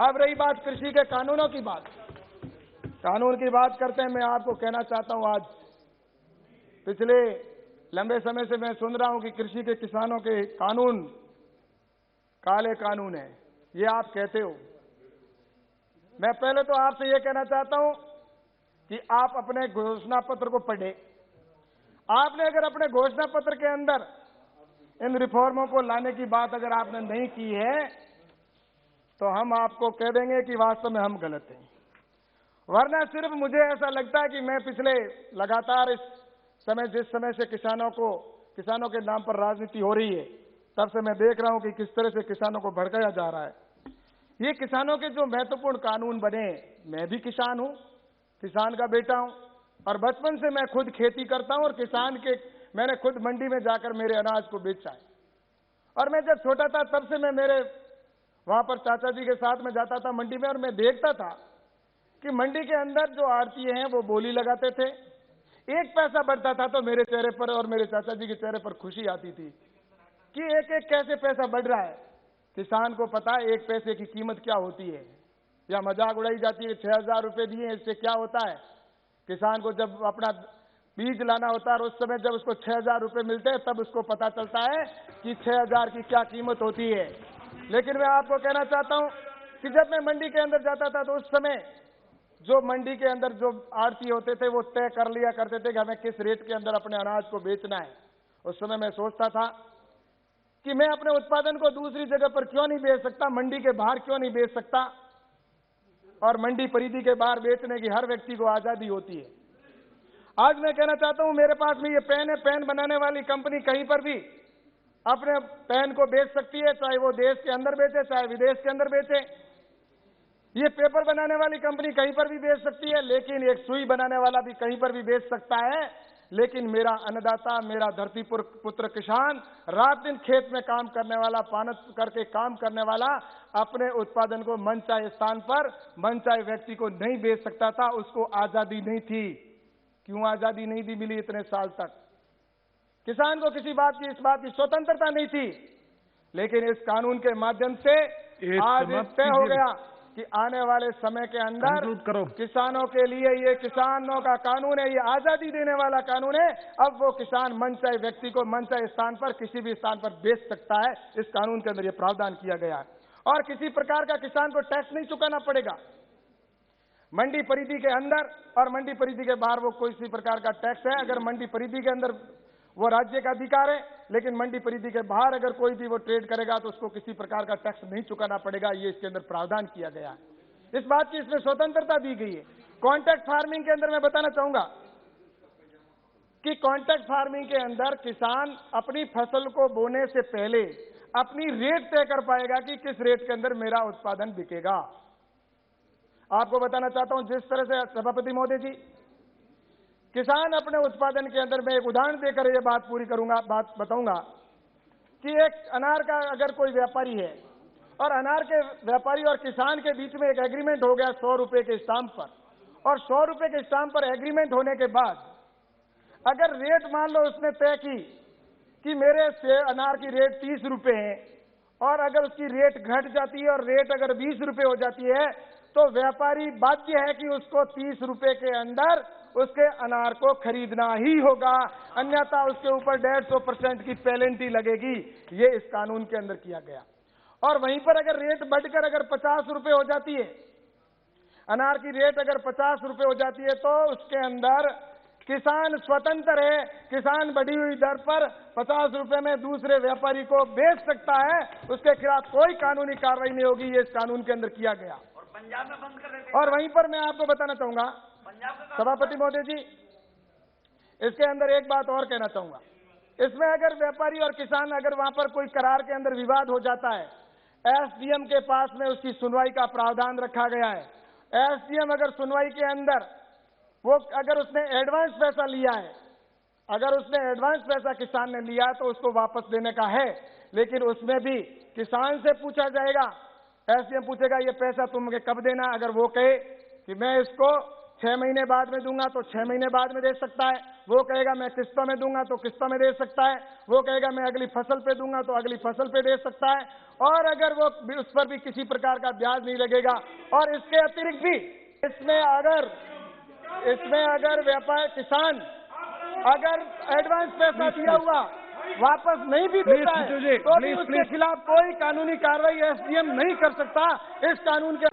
अब रही बात कृषि के कानूनों की बात, कानून की बात करते हैं। मैं आपको कहना चाहता हूं, आज पिछले लंबे समय से मैं सुन रहा हूं कि कृषि के किसानों के कानून काले कानून है, ये आप कहते हो। मैं पहले तो आपसे ये कहना चाहता हूं कि आप अपने घोषणा पत्र को पढ़े। आपने अगर अपने घोषणा पत्र के अंदर इन रिफॉर्मों को लाने की बात अगर आपने नहीं की है तो हम आपको कह देंगे कि वास्तव में हम गलत हैं। वरना सिर्फ मुझे ऐसा लगता है कि मैं पिछले लगातार इस समय, जिस समय से किसानों के नाम पर राजनीति हो रही है, तब से मैं देख रहा हूं कि किस तरह से किसानों को भड़काया जा रहा है। ये किसानों के जो महत्वपूर्ण कानून बने, मैं भी किसान हूं, किसान का बेटा हूं, और बचपन से मैं खुद खेती करता हूं, और मैंने खुद मंडी में जाकर मेरे अनाज को बेचा है। और मैं जब छोटा था तब से मैं मेरे वहां पर चाचा जी के साथ में जाता था मंडी में, और मैं देखता था कि मंडी के अंदर जो आड़ती हैं वो बोली लगाते थे। एक पैसा बढ़ता था तो मेरे चेहरे पर और मेरे चाचा जी के चेहरे पर खुशी आती थी कि एक एक कैसे पैसा बढ़ रहा है। किसान को पता है एक पैसे की कीमत क्या होती है, या मजाक उड़ाई जाती है 6,000 रुपए दिए, इससे क्या होता है। किसान को जब अपना बीज लाना होता है और उस समय जब उसको 6,000 रुपए मिलते हैं तब उसको पता चलता है कि 6,000 की क्या कीमत होती है। लेकिन मैं आपको कहना चाहता हूं कि जब मैं मंडी के अंदर जाता था तो उस समय जो मंडी के अंदर जो आड़ती होते थे वो तय कर लिया करते थे कि हमें किस रेट के अंदर अपने अनाज को बेचना है। उस समय मैं सोचता था कि मैं अपने उत्पादन को दूसरी जगह पर क्यों नहीं बेच सकता, मंडी के बाहर क्यों नहीं बेच सकता, और मंडी परिधि के बाहर बेचने की हर व्यक्ति को आजादी होती है। आज मैं कहना चाहता हूं, मेरे पास में ये पेन है, पेन बनाने वाली कंपनी कहीं पर भी अपने पेन को बेच सकती है, चाहे वो देश के अंदर बेचे चाहे विदेश के अंदर बेचे। ये पेपर बनाने वाली कंपनी कहीं पर भी बेच सकती है, लेकिन एक सुई बनाने वाला भी कहीं पर भी बेच सकता है। लेकिन मेरा अन्नदाता, मेरा धरती पुत्र किसान, रात दिन खेत में काम करने वाला, पानत करके काम करने वाला, अपने उत्पादन को मनचाहे स्थान पर मनचाहे व्यक्ति को नहीं बेच सकता था। उसको आजादी नहीं थी। क्यों आजादी नहीं दी मिली इतने साल तक? किसान को किसी बात की, इस बात की स्वतंत्रता नहीं थी। लेकिन इस कानून के माध्यम से आज तय हो गया कि आने वाले समय के अंदर किसानों के लिए ये किसानों का कानून है, ये आजादी देने वाला कानून है। अब वो किसान मनचाहे व्यक्ति को मनचाहे स्थान पर किसी भी स्थान पर बेच सकता है। इस कानून के अंदर ये प्रावधान किया गया है। और किसी प्रकार का किसान को टैक्स नहीं चुकाना पड़ेगा मंडी परिधि के अंदर, और मंडी परिधि के बाहर वो कोई सी प्रकार का टैक्स है। अगर मंडी परिधि के अंदर वो राज्य का अधिकार है, लेकिन मंडी परिधि के बाहर अगर कोई भी वो ट्रेड करेगा तो उसको किसी प्रकार का टैक्स नहीं चुकाना पड़ेगा। ये इसके अंदर प्रावधान किया गया है। इस बात की इसमें स्वतंत्रता दी गई है। कॉन्ट्रैक्ट फार्मिंग के अंदर मैं बताना चाहूंगा कि कॉन्ट्रैक्ट फार्मिंग के अंदर किसान अपनी फसल को बोने से पहले अपनी रेट तय कर पाएगा कि किस रेट के अंदर मेरा उत्पादन बिकेगा। आपको बताना चाहता हूं, जिस तरह से सभापति महोदय जी, किसान अपने उत्पादन के अंदर, मैं एक उदाहरण देकर ये बात पूरी करूंगा, बात बताऊंगा कि एक अनार का अगर कोई व्यापारी है और अनार के व्यापारी और किसान के बीच में एक एग्रीमेंट हो गया 100 रुपए के स्टाम्प पर, और 100 रुपए के स्टाम्प पर एग्रीमेंट होने के बाद अगर रेट मान लो उसने तय की कि मेरे से अनार की रेट 30 रुपए है, और अगर उसकी रेट घट जाती है और रेट अगर 20 रुपए हो जाती है तो व्यापारी बाध्य है कि उसको 30 रुपए के अंदर उसके अनार को खरीदना ही होगा, अन्यथा उसके ऊपर 150% की पेनल्टी लगेगी। ये इस कानून के अंदर किया गया। और वहीं पर अगर रेट बढ़कर अगर 50 रुपए हो जाती है, अनार की रेट अगर 50 रुपए हो जाती है, तो उसके अंदर किसान स्वतंत्र है, किसान बढ़ी हुई दर पर 50 रुपए में दूसरे व्यापारी को बेच सकता है, उसके खिलाफ कोई कानूनी कार्रवाई नहीं होगी। ये इस कानून के अंदर किया गया। पंजाब में बंद कर देते। और वहीं पर मैं आपको बताना चाहूंगा सभापति महोदय जी, इसके अंदर एक बात और कहना चाहूंगा। इसमें अगर व्यापारी और किसान अगर वहां पर कोई करार के अंदर विवाद हो जाता है, एसडीएम के पास में उसकी सुनवाई का प्रावधान रखा गया है। एसडीएम अगर सुनवाई के अंदर वो अगर उसने एडवांस पैसा लिया है, अगर उसने एडवांस पैसा किसान ने लिया तो उसको वापस देने का है, लेकिन उसमें भी किसान से पूछा जाएगा। एसडीएम पूछेगा ये पैसा तुम मुझे कब देना। अगर वो कहे कि मैं इसको 6 महीने बाद में दूंगा तो 6 महीने बाद में दे सकता है, वो कहेगा मैं किस्तों में दूंगा तो किस्तों में दे सकता है, वो कहेगा मैं अगली फसल पे दूंगा तो अगली फसल पे दे सकता है, और अगर वो उस पर भी किसी प्रकार का ब्याज नहीं लगेगा। और इसके अतिरिक्त भी इसमें अगर व्यापार किसान अगर एडवांस पैसा दिया हुआ वापस नहीं भी देता है तो भी उसके खिलाफ कोई कानूनी कार्रवाई एसडीएम नहीं कर सकता। इस कानून के